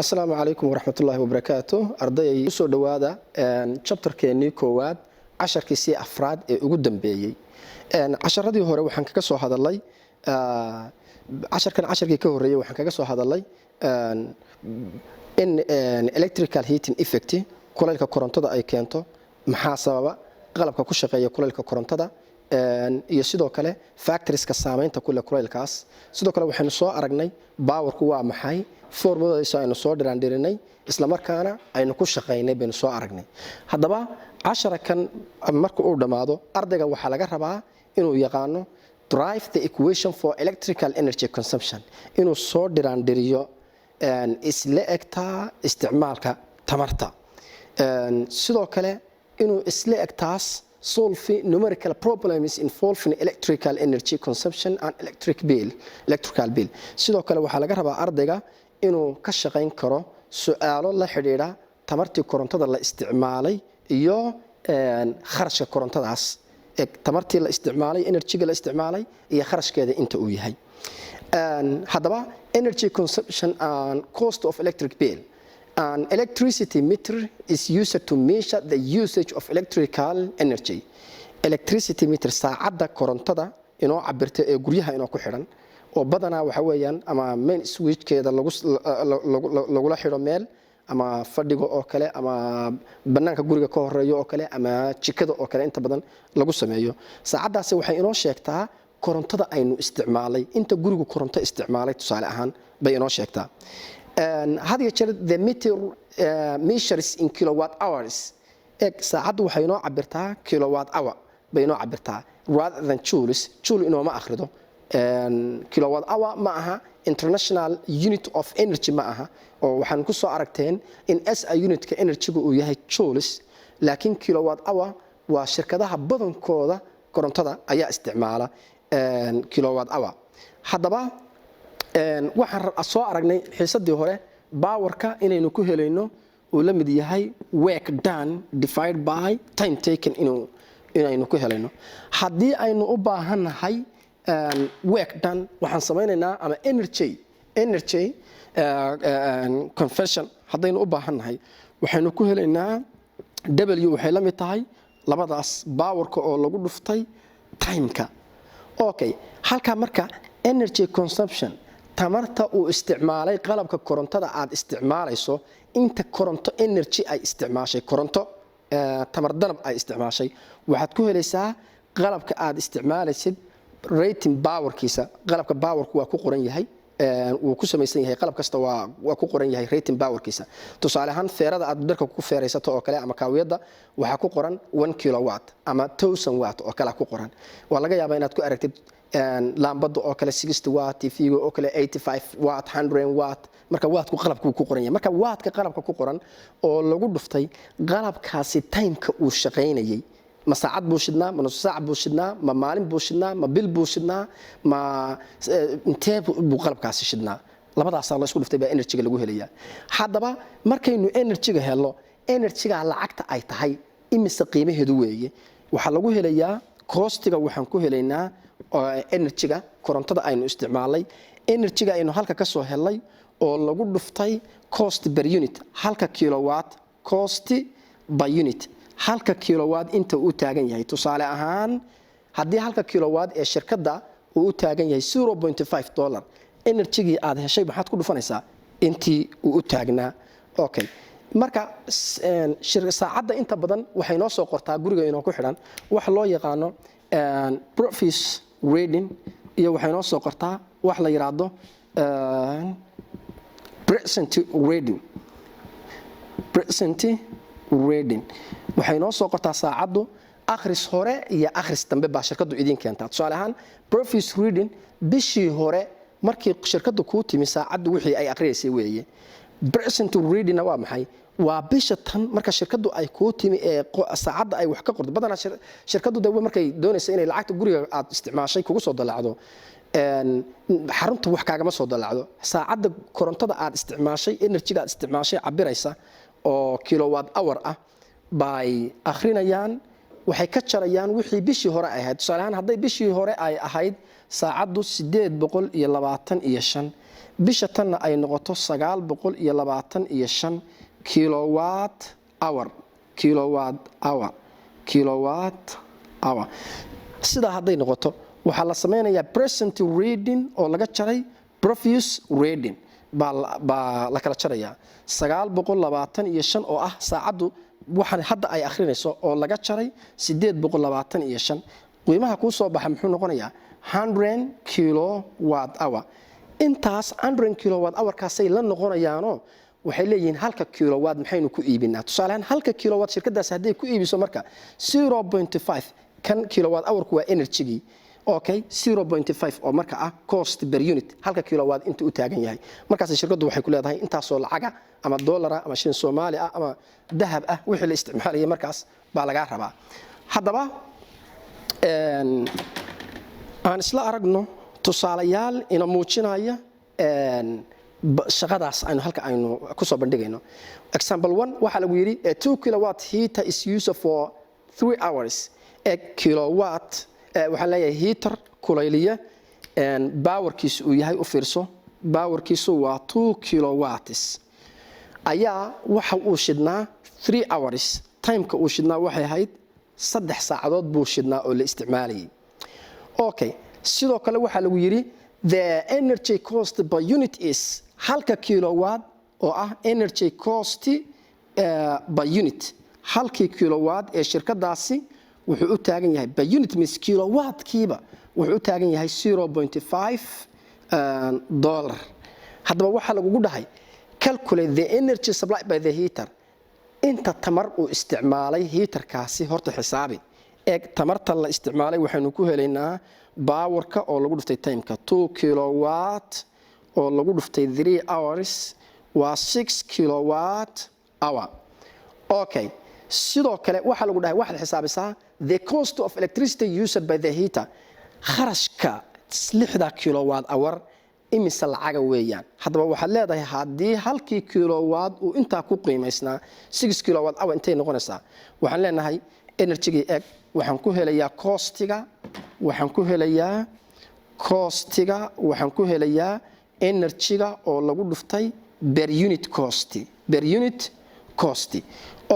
Asalaamu calaykum waraxmatullaahi wabarakaatuh. Ardayay soo dhawaada chapterkeennii koowaad casharkiisii afraad ee ugu dambeeyay. Casharadii hore waxaan kaga soo hadalay casharkii ka horeeyay waxaan kaga soo hadalay in electrical heating effect kulaylka korontada ay keento maxaa sababa qalabka ku shaqeeya kulaylka korontada iyo sidoo kale factorieska saameynta kulaylkaas. Sidoo kale waxaanu soo aragnay powerku waa maxay formuladiisa aynu soo dhiraandhirinay isla markaana aynu ku shaqeynay baynu soo aragnay. Haddaba casharkan marka uu dhamaado ardayga waxaa laga rabaa inuu yaqaano drive the equation for electrical energy consumption inuu soo dhiraandhiriyo isla egtaa isticmaalka tamarta. Sidoo kale inuu isla egtaas solve numerical problems involving electrical energy consumption and electrical bill. Sidoo kale waxaa laga rabaa ardayga inuu ka shaqeyn karo su'aalo la xiriira tamartii korontada la isticmaalay iyo kharashka korontadaas tamartii la isticmaalay energy-ga la isticmaalay iyo kharashkeeda inta uu yahay. Haddaba energy consumption and cost of electric bill. An electricity meter is used to measure the usage of electrical energy. Electricity meter saacadda korontada inoo cabirta ee guryaha inoo ku xiran oo badanaa waxa weeyaan ama main switchkeeda lagula xiro meel ama fadhiga oo kale ama banaanka guriga ka horeeyo oo kale ama jikada oo kale inta badan lagu sameeyo. Saacadaasi waxay inoo sheegtaa korontada aynu isticmaalay inta gurigu koronto isticmaalay tusaale ahaan bay inoo sheegtaa. Had iyo jeer the meter measures in kilowatt hours. Saacaddu waxay inoo cabirtaa kilowatt hour bay inoo cabirtaa rather than joules. Joule inooma akhrido. Kilowatt hour ma aha international unit of energy ma aha oo waxaan ku soo aragteen in SI unitka energy-gu uu yahay joules laakiin kilowatt hour waa shirkadaha badankooda korontada ayaa isticmaala kilowatt hour. Haddaba waxaan soo aragnay xiisadii hore powerka inaynu ku helayno uu la mid yahay work done divided by time taken inaynu ku helayno. Haddii aynu u baahanahay work done waxaan samaynaynaa ama energy conversion haddaynu u baahannahay waxaynu ku helaynaa W waxay la mid tahay labadaas powerka oo lagu dhuftay timeka. Okay, halka marka energy consumption tamarta uu isticmaalay qalabka korontada aad isticmaalayso inta koronto energy ay isticmaashay koronto tamar danab ay isticmaashay waxaad ku helaysaa qalabka aad isticmaalaysid rating powerkiisa. Qalabka powerku waa ku qoran yahay wuu ku samaysan yahay qalab kasta waa ku qoran yahay rating powerkiisa. Tusaale ahaan feerada aad dharka ku feeraysato oo kale ama kaawiyada waxaa ku qoran 1 kilowatt ama 1000 watt oo kale ku qoran. Waa laga yaabaa inaad ku aragtid laambada oo kale 60 watt, TV-ga oo kale 85 watt, 100 watt. Marka wattku qalabku ku qoran yahay. Marka wattka qalabka ku qoran oo lagu dhuftay qalabkaasi timeka uu shaqeynayay ma saacad buu shidnaa ma nus saac buu shidnaa ma maalin buu shidnaa ma bil buu shidnaa ma intee buu qalabkaasi shidnaa labadaas la isku dhuftay baa energy-ga lagu helayaa. Haddaba markaynu energy-ga helno energy-ga lacagta ay tahay imise qiimaheedu weeye waxa lagu helayaa cost-ga waxaan ku helaynaa energy-ga korontada aynu isticmaalay energy-ga aynu halka ka soo helay oo lagu dhuftay cost per unit halka kilowatt cost by unit halka kilowatt inta uu taagan yahay. Tusaale ahaan haddii halka kilowatt ee shirkadda uu taagan yahay $0.5 energy-gii aad heshay maxaad ku dhufanaysaa intii uu taagnaa. Okay, marka saacadda inta badan waxay noo soo qortaa guriga inoo ku xidhan wax loo yaqaano profit reading iyo waxay noo soo qortaa wax la yiraahdo present reading waxay noo soo qortaa saacaddu akhris hore iyo akhris dambe baa shirkaddu idin keentaa. Tusaale ahaan profit reading bishii hore markii shirkaddu ku timi saacaddu wixii ay akhriyeysay weeye. Present reading waa maxay waa bisha tan marka shirkaddu ay ku timi ee saacadda ay wax ka qorto badanaa shirkaddu dawba markay doonayso inay lacagta guriga aad isticmaashay kugu soo dalacdo xarunta wax kaagama soo dalacdo saacadda korontada aad isticmaashay energy-ga aad isticmaashay cabiraysa oo kilowatt hour ah bay akhrinayaan waxay ka jarayaan wixii bishii hore ay ahayd tusaale ahaan hadday bishii hore ay ahayd saacaddu 825 bisha tanna ay noqoto 925 kilowatt hour sida hadday noqoto waxaa la sameynayaa present reading oo laga jaray previous reading baa la kala jarayaa 925 oo ah saacaddu waxaan hadda ay akhrinayso oo laga jaray 825 qiimaha ku soo baxa muxuu noqonayaa 100 kilowatt hour intaas 100 kilowatt hour kaasay la noqonayaano waxay leeyihiin halka kilowatt maxaynu ku iibinaa tusaale ahaan halka kilowatt shirkadaas haday ku iibiso marka 0.5 kan kilowatt hour ku waa energy okay 0.5 oo marka ah cost per unit halka kilowatt inta u taagan yahay markaas shirkadu waxay ku leedahay intaas oo lacaga ama dollar ama shilin Soomaali ah ama dahab ah wixii la isticmaalay markaas baa laga rabaa hadaba aan isla aragno tusaalayaal ina muujinaya shaqadaas aynu halka aynu ku soo bandhigayno example 1 waxa lagu yiri 2 kilowatt heater is used for 3 hours a kilowatt waxa la yahay heater kulayliya powerkiisu uu yahay u fiirso powerkiisu waa 2 kilowatts ayaa waxa uu shidnaa 3 hours timeka uu shidnaa waxay ahayd 3 saacadood buu shidnaa oo la isticmaalayay okay sidoo kale waxa lagu yiri the energy cost per unit is halka kilowatt oo ah energy cost per unit halkii kilowatt ee shirkadaasi wuxuu u taagan yahay per unit means kilowatt kiiba wuxuu u taagan yahay 0.5 dollar hadaba waxa lagu dhahay calculate the energy supplied by the heater inta tamar uu isticmaalay heaterkaasi horta xisaabi ee tamarta la isticmaalay waxaanu ku helaynaa powerka oo lagu dhuftay timeka 2 kilowatt oo lagu dhuftay 3 hours waa 6 kilowatt hour okay sidoo kale waxa lagu dhahay waxa xisaabisaa the cost of electricity used by the heater kharashka 6 kilowatt hour imisa lacaga weeyaan hadaba waxa leedahay hadii halkii kilowatt uu inta ku qiimeysnaa 6 kilowatt hour intay noqonaysaa waxaan leenahay energy egg waxaan ku helayaa costiga waxaan ku helayaa energy-ga oo lagu dhuftay per unit cost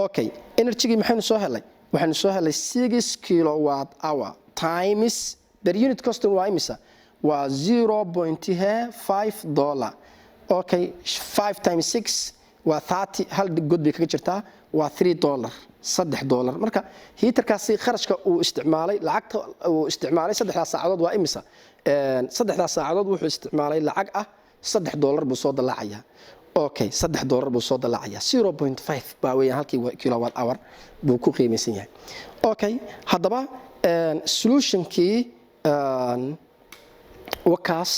okay energy-gi maxaynu soo helay waxaanu soo helay 6 kilowatt hour times per unit cost waa imisa waa 0.5 dollar okay 5 times 6 waa 30 hal god bay kaga jirtaa waa 3 dollar 3 dollar marka heaterkaasi kharashka uu isticmaalay lacagta uu isticmaalay 3 saacadood waa imisa 3 saacadood wuxuu isticmaalay lacag ah 3 dollar buu soo dalaacaya okay 3 dollar buu soo dalaacaya 0.5 baa weeyaan halkii kilowatt hour buu ku qiimeysan yahay okay hadaba solutionkii wakaas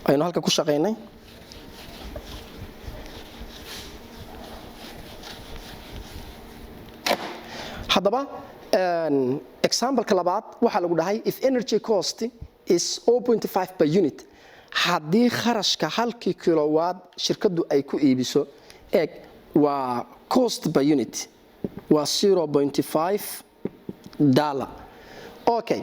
aynu halka ku shaqeynay hadaba example labaad waxa lagu dhahay if energy cost is 0.5 per unit hadii kharashka halkii kilowatt shirkadu ay ku iibiso eeg waa cost per unit waa 0.5 dollar okay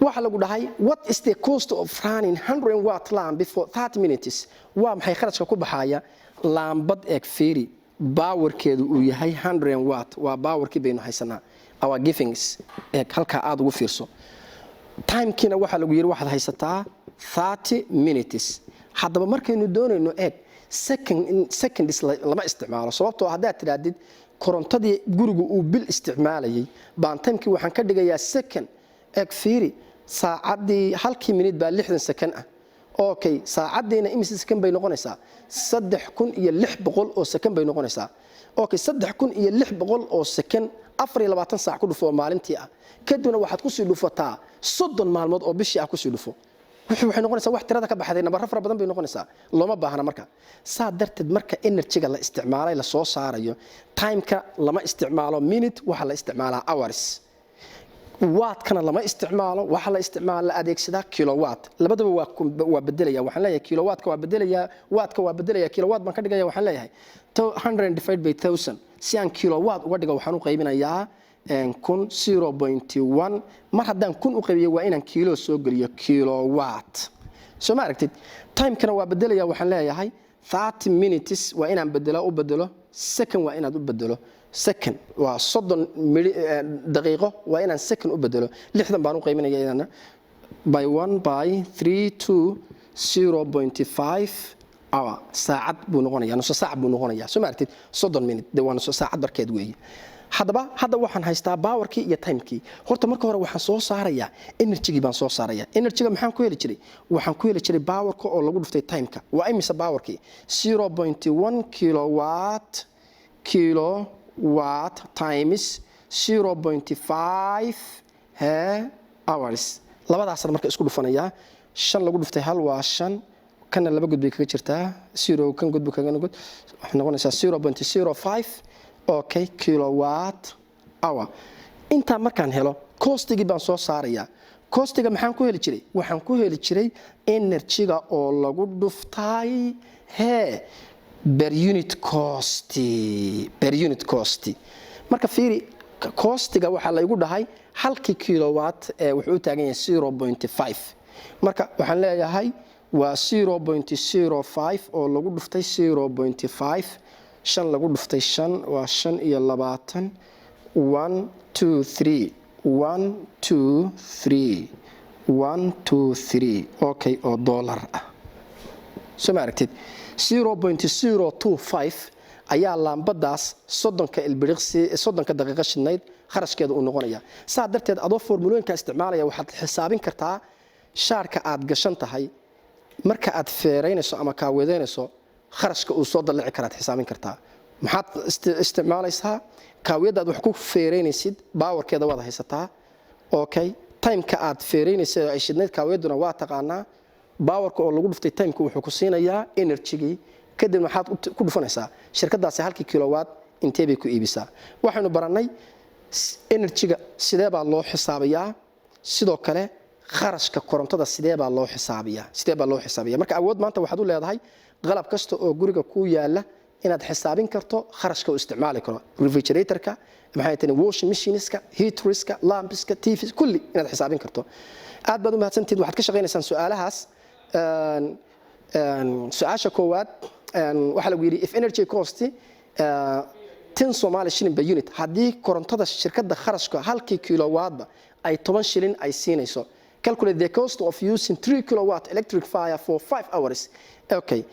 waxa lagu dhahay what is the cost of running 100 watt lamp before 30 minutes waa maxay kharashka ku baxaya laambad eeg fiiri powerkeedu uu yahay 100 watt waa powerkii baynu haysanaa our givings halka aad ugu fiirso timekina waxa lagu yiri waxaad haysataa 30 minutes hadaba markaynu doonayno seconds lama isticmaalo sababtoo hadaa tiraadid korontadii gurigu uu bil isticmaalayay baan timekii waxaan ka dhigayaa second fiiri saacadii halkii minute baa 60 second ah okay saacadiina imisa second bay noqonaysaa 3600 oo second bay noqonaysaa okay 3600 oo second 24 saac ku dhufo maalintii ah kadibna waxaad ku sii dhufataa 30 maalmood oo bishii ah ku sii dhufo waxay noqonaysaa wax tirada ka baxday nabar fara badan bay noqonaysaa looma baahna marka saa darteed marka energy-ga la isticmaalay la soo saarayo timeka lama isticmaalo minute waxa la isticmaalaa hours watt kana lama isticmaalo waxa la isticmaalo la adeegsadaa kilowatt labadaba waa bedelaya waxaan leeyahay kilowatt ka waa bedelaya watt ka waa bedelaya kilowatt baan ka dhigaya waxaan leeyahay 100 divided by 1000 si aan kilowatt uga dhigo waxaan u qaybinayaa 0.1 mar haddaan kun u qaybiyo waa inaan kilo soo geliyo kilowatt soo ma aragtid time kana waa bedelaya waxaan leeyahay 30 minutes waa inaan u bedelo second waa inaad u bedelo second waa 30 daqiiqo waa inaan second u bedelo 60 baan u qaybinayaa by 1 by 3 to 0.5 hour saacad buu noqonayaa nus saac buu noqonayaa soo ma aragtid 30 minute de waa nus saacad barkeed weeye hadda waxaan haystaa powerkii iyo timekii horta marka hore waxaan soo saarayaa energy baan soo saarayaa energy maxaan ku heli jiray waxaan ku heli jiray powerka oo lagu dhuftay timeka waa imisa powerkii 0.1 kilowatt times 0.5 hours labadaas marka isku dhufanayaa 5 lagu dhuftay hal waa 5 kana laba gudbay kaga jirtaa 0 kan gudbu kaga noqon waxay noqonaysaa 0.05 okay kilowatt hour inta markaan helo costigi baan soo saaraya costiga maxaan ku heli jiray waxaan ku heli jiray energy-ga oo lagu dhuftay per unit cost marka fiiri costiga waxa la igu dhahay halkii kilowatt wuxuu u taagan yahay 0.5 marka waxaan leeyahay waa 0.05 oo lagu dhuftay 0.5 shan lagu dhuftay 5 waa 5 iyo 20 1 2 3 1 2 3 1 2 3 okay oo dollar ah soo ma aragtid 0.025 ayaa laambadaas 30 ilbiriqsi 30 daqiiqo shidnayd kharashkeedu uu noqonaya saa darteed adoo formulooyinka isticmaalaya waxaad xisaabin kartaa shaarka aad gashan tahay marka aad feereynayso ama ka weedeynayso kharashka uu soo dalaci karaad xisaabin kartaa maxaad isticmaalaysaa kaawiyadaad wax ku feereynaysid powerkeeda wada haysataa okay timeka aad feereynaysid ay shidnayd kaawiyaduna waa taqaanaa powerka oo lagu dhuftay timeka wuxuu ku siinayaa energy kadib waxaad ku dhufanaysaa shirkadaasi halkii kilowatt intee bay ku iibisaa waxaanu baranay energy-ga sidee baa loo xisaabiyaa sidoo kale kharashka korontada sidee baa loo xisaabiyaa marka awood maanta waxaad u leedahay qalab kasta oo guriga ku yaala inaad xisaabin karto kharashka uu isticmaali karo refrigerator-ka maxay tahay washing machine-ska heater-ska lamps-ka TV kulli inaad xisaabin karto aad baad u mahadsantihiin waxaad ka shaqeynaysaan su'aalahaas su'aasha koowaad waxa lagu yiri if energy cost 10 Somali shilling per unit haddii korontada shirkadda kharashka halkii kilowatt ay 10 shilling ay siinayso calculate the cost of using 3 kilowatt electric fire for 5 hours okay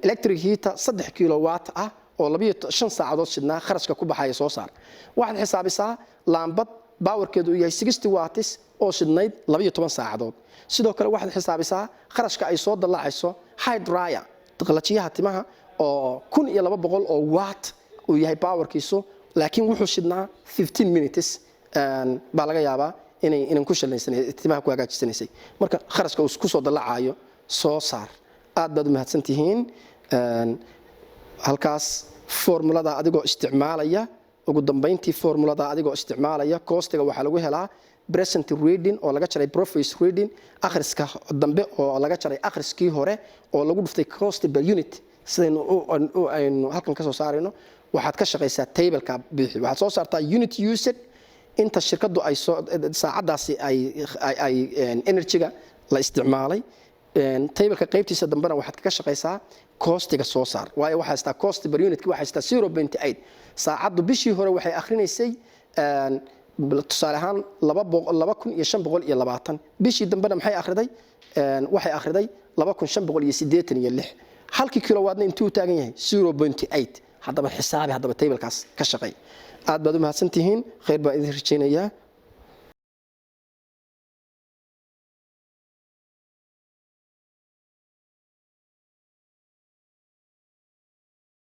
electric heater 3 kilowatt ah oo 5 saacadood shidnaa kharashka ku baxaya soo saar waxaad xisaabisaa laambad powerkeedu yahay 60 watts oo shidnayd 12 saacadood sidoo kale waxaad xisaabisaa kharashka ay soo dalacayso high dryer qalajiyaha timaha oo 1200 oo watt uu yahay powerkiisu laakiin wuxuu shidnaa 15 minutes baa laga yaabaa inay ku shaqeynaysan timaha ku hagaajisanaysay marka kharashka uu ku soo dalacayo soo saar aad baad u mahadsantihiin halkaas formulada adigoo isticmaalaya ugu dambeyntii formulada adigoo isticmaalaya costiga waxa lagu helaa present reading oo laga jaray previous reading akhriska dambe oo laga jaray akhriskii hore oo lagu dhuftay cost per unit sidaynu halkan ka soo saarayno waxaad ka shaqeysaa table-ka bixi waxaad soo saartaa unit used inta shirkadu ay saacadaasi ay energy-ga la isticmaalay table-ka qaybtiisa dambena waxaad ka shaqeysaa costiga soo saar waayo waxa haysta cost per unit waxa haysta 0.8 saacadu bishii hore waxay akhrinaysay tusaale ahaan 2520 bishii dambena maxay akhriday waxay akhriday 2586 halkii kilowattna intuu taagan yahay 0.8 haddaba xisaabi haddaba table-kaas ka shaqeey aad baad u mahadsantihiin khayr baan idin rajaynayaa